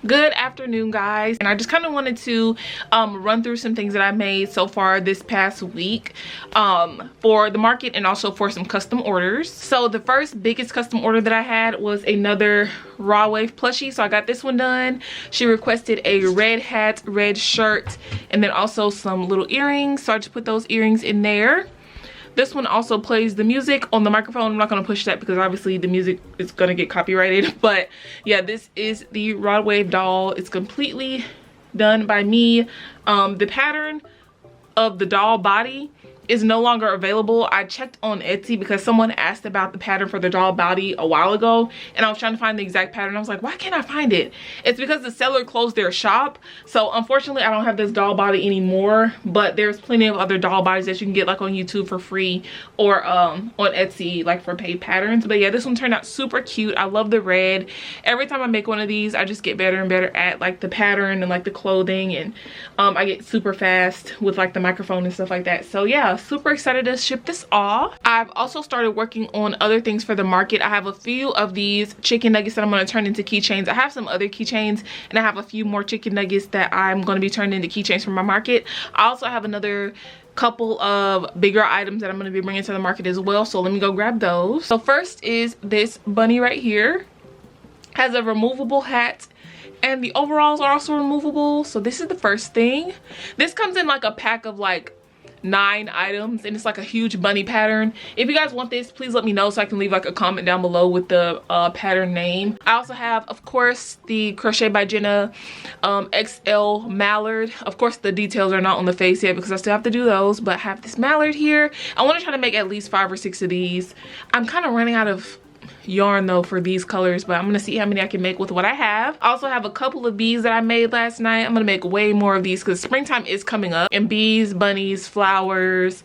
Good afternoon, guys, and I just kind of wanted to run through some things that I made so far this past week for the market and also for some custom orders. So the first biggest custom order that I had was another raw wave plushie, so I got this one done. She requested a red hat, red shirt, and then also some little earrings, so I just put those earrings in there. This one also plays the music on the microphone. I'm not going to push that because obviously the music is going to get copyrighted. But yeah, this is the raw wave doll. It's completely done by me. The pattern of the doll body is no longer available. I checked on Etsy because someone asked about the pattern for the doll body a while ago, and I was trying to find the exact pattern. I was like, why can't I find it? It's because the seller closed their shop. So unfortunately I don't have this doll body anymore, but there's plenty of other doll bodies that you can get like on YouTube for free or on Etsy like for paid patterns. But yeah, this one turned out super cute. I love the red. Every time I make one of these, I just get better and better at like the pattern and like the clothing, and I get super fast with like the microphone and stuff like that. So yeah, super excited to ship this off. I've also started working on other things for the market. I have a few of these chicken nuggets that I'm going to turn into keychains. I have some other keychains, and I have a few more chicken nuggets that I'm going to be turning into keychains for my market. I also have another couple of bigger items that I'm going to be bringing to the market as well, so let me go grab those. So first is this bunny right here. Has a removable hat, and the overalls are also removable. So this is the first thing. This comes in like a pack of like 9 items, and it's like a huge bunny pattern. If you guys want this, please let me know so I can leave like a comment down below with the pattern name. I also have, of course, the Crochet by Jenna XL mallard. Of course the details are not on the face yet because I still have to do those, but I have this mallard here. I want to try to make at least 5 or 6 of these. I'm kind of running out of yarn though for these colors, but I'm gonna see how many I can make with what I have. I also have a couple of bees that I made last night. I'm gonna make way more of these because springtime is coming up, and bees, bunnies, flowers,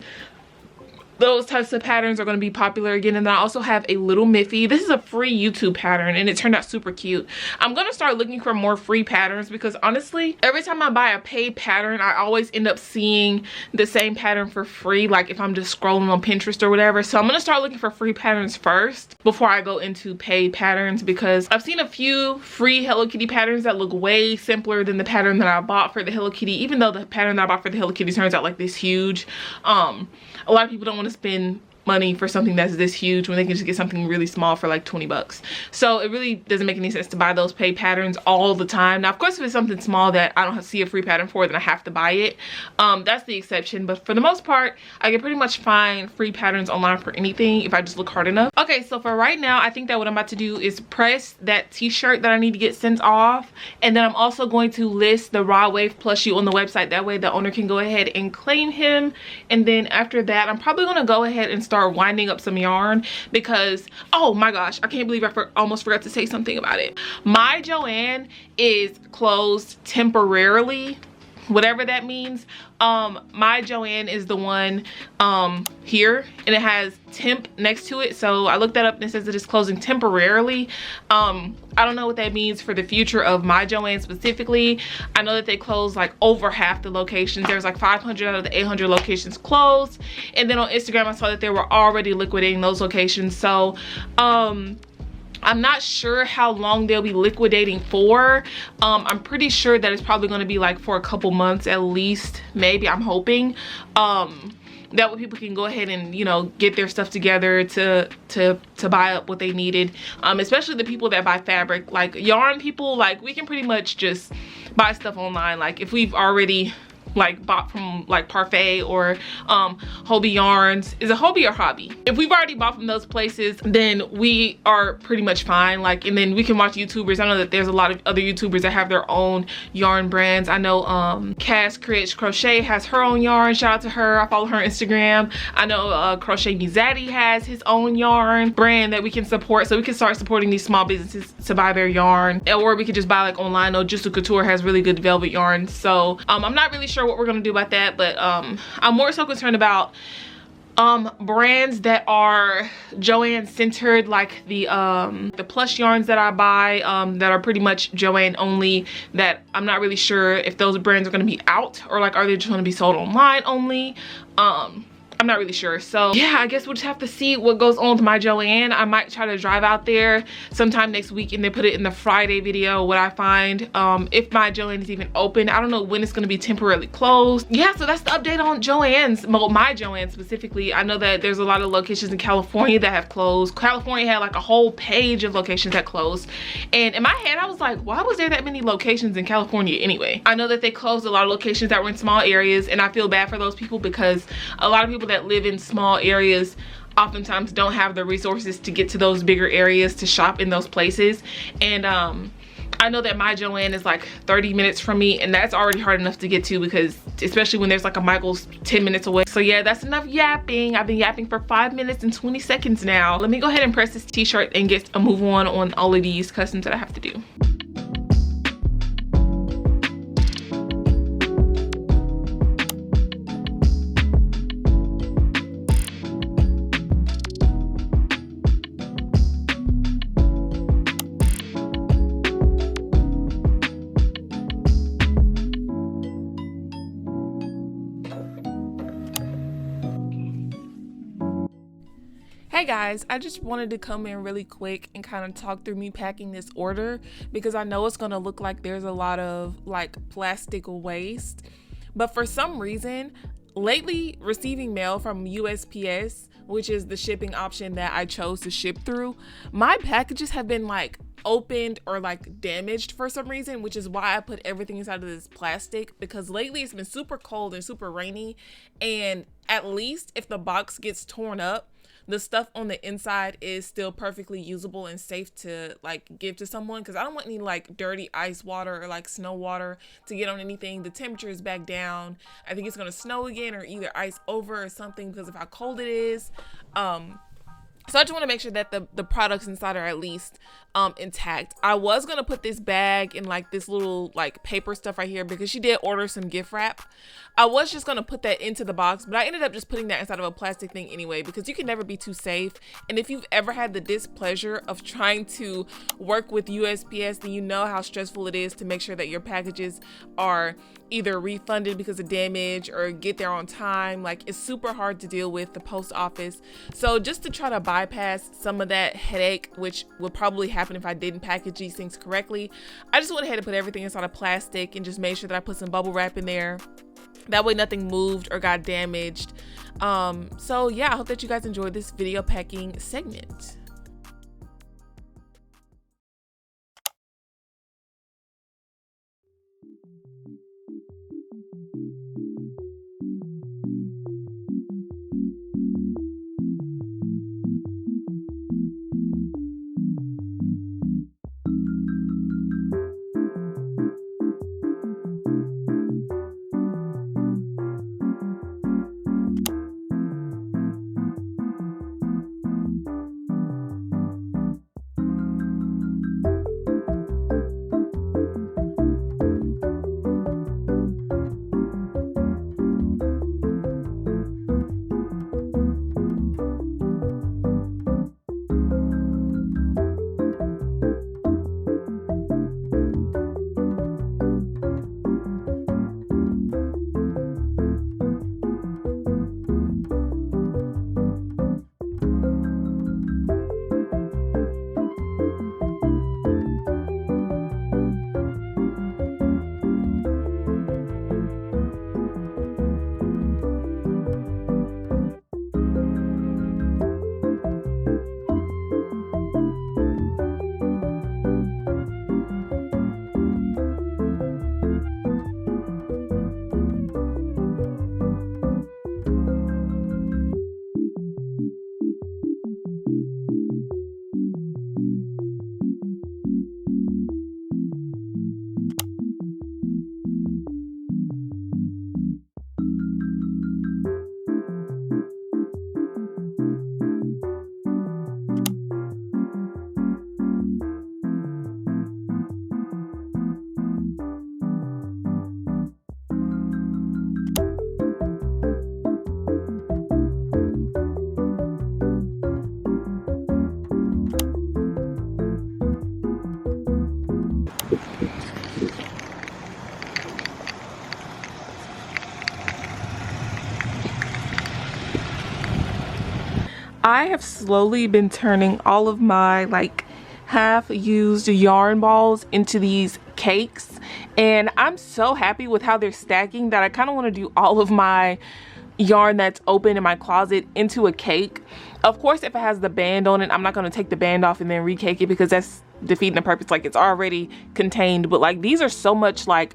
those types of patterns are going to be popular again. And then I also have a little Miffy. This is a free YouTube pattern, and it turned out super cute. I'm going to start looking for more free patterns because honestly, every time I buy a paid pattern, I always end up seeing the same pattern for free, like if I'm just scrolling on Pinterest or whatever. So I'm going to start looking for free patterns first before I go into paid patterns, because I've seen a few free Hello Kitty patterns that look way simpler than the pattern that I bought for the Hello Kitty, even though the pattern that I bought for the Hello Kitty turns out like this huge. A lot of people don't want to spend money for something that's this huge when they can just get something really small for like 20 bucks. So it really doesn't make any sense to buy those paid patterns all the time. Now of course if it's something small that I don't see a free pattern for, then I have to buy it. That's the exception, but for the most part I can pretty much find free patterns online for anything if I just look hard enough. Okay, so for right now I think that what I'm about to do is press that t-shirt that I need to get sent off, and then I'm also going to list the raw wave plushie on the website. That way the owner can go ahead and claim him, and then after that I'm probably going to go ahead and start winding up some yarn because, oh my gosh, I can't believe I almost forgot to say something about it. My Joann is closed temporarily, whatever that means. My Joann is the one here, and it has temp next to it, so I looked that up and it says it is closing temporarily. I don't know what that means for the future of my Joann specifically. I know that they close like over half the locations. There's like 500 out of the 800 locations closed, and then on Instagram I saw that they were already liquidating those locations. So I'm not sure how long they'll be liquidating for. I'm pretty sure that it's probably going to be like for a couple months at least, maybe, I'm hoping. That way people can go ahead and, you know, get their stuff together to buy up what they needed. Especially the people that buy fabric. Like yarn people, like we can pretty much just buy stuff online. Like if we've already like bought from like Parfait or Hobby Yarns. Is it Hobby or Hobby? If we've already bought from those places, then we are pretty much fine. Like, and then we can watch YouTubers. I know that there's a lot of other YouTubers that have their own yarn brands. I know Cass Creates Crochet has her own yarn. Shout out to her. I follow her on Instagram. I know Crochet Me Zaddy has his own yarn brand that we can support, so we can start supporting these small businesses to buy their yarn, or we could just buy like online. No, Just a Couture has really good velvet yarn. So I'm not really sure what we're gonna do about that, but I'm more so concerned about brands that are Joann centered, like the plush yarns that I buy that are pretty much Joann only, that I'm not really sure if those brands are going to be out, or like are they just going to be sold online only. I'm not really sure. So yeah, I guess we'll just have to see what goes on with my Joann. I might try to drive out there sometime next week and then put it in the Friday video, what I find. If my Joann is even open. I don't know when it's going to be temporarily closed. Yeah, so that's the update on Joann's, my Joann specifically. I know that there's a lot of locations in California that have closed. California had like a whole page of locations that closed, and in my head I was like, why was there that many locations in California anyway? I know that they closed a lot of locations that were in small areas, and I feel bad for those people because a lot of people that live in small areas oftentimes don't have the resources to get to those bigger areas to shop in those places. And I know that my Joann is like 30 minutes from me, and that's already hard enough to get to, because especially when there's like a Michael's 10 minutes away. So yeah, that's enough yapping. I've been yapping for 5 minutes and 20 seconds now. Let me go ahead and press this t-shirt and get a move on all of these customs that I have to do. Hey guys, I just wanted to come in really quick and kind of talk through me packing this order, because I know it's going to look like there's a lot of like plastic waste, but for some reason lately receiving mail from USPS, which is the shipping option that I chose to ship through, my packages have been like opened or like damaged for some reason, which is why I put everything inside of this plastic, because lately it's been super cold and super rainy, and at least if the box gets torn up, the stuff on the inside is still perfectly usable and safe to like give to someone, because I don't want any like dirty ice water or like snow water to get on anything. The temperature is back down. I think it's gonna snow again, or either ice over or something because of how cold it is. So I just want to make sure that the products inside are at least intact. I was gonna put this bag in like this little like paper stuff right here, because she did order some gift wrap. I was just gonna put that into the box, but I ended up just putting that inside of a plastic thing anyway, because you can never be too safe. And if you've ever had the displeasure of trying to work with USPS, then you know how stressful it is to make sure that your packages are either refunded because of damage or get there on time. Like, it's super hard to deal with the post office. So just to try to bypass some of that headache, which would probably happen if I didn't package these things correctly, I just went ahead and put everything inside of plastic and just made sure that I put some bubble wrap in there. That way nothing moved or got damaged. So yeah, I hope that you guys enjoyed this video packing segment. I have slowly been turning all of my like half-used yarn balls into these cakes, and I'm so happy with how they're stacking that I kind of want to do all of my yarn that's open in my closet into a cake. Of course, if it has the band on it, I'm not going to take the band off and then recake it because that's defeating the purpose. Like, it's already contained, but like these are so much like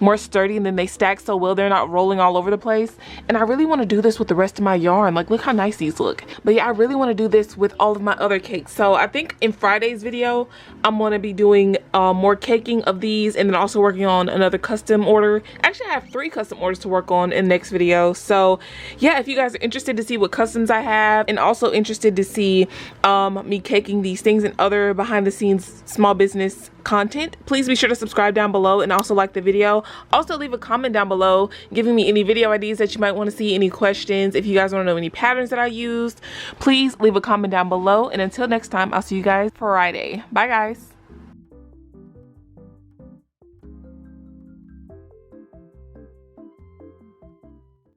more sturdy, and then they stack so well they're not rolling all over the place. And I really want to do this with the rest of my yarn. Like, look how nice these look. But yeah, I really want to do this with all of my other cakes. So I think in Friday's video I'm going to be doing more caking of these, and then also working on another custom order. Actually, I have 3 custom orders to work on in the next video. So yeah, if you guys are interested to see what customs I have, and also interested to see me caking these things and other behind the scenes small business content, please be sure to subscribe down below and also like the video. Also leave a comment down below giving me any video ideas that you might want to see, any questions. If you guys want to know any patterns that I used, please leave a comment down below. And until next time, I'll see you guys Friday. Bye guys.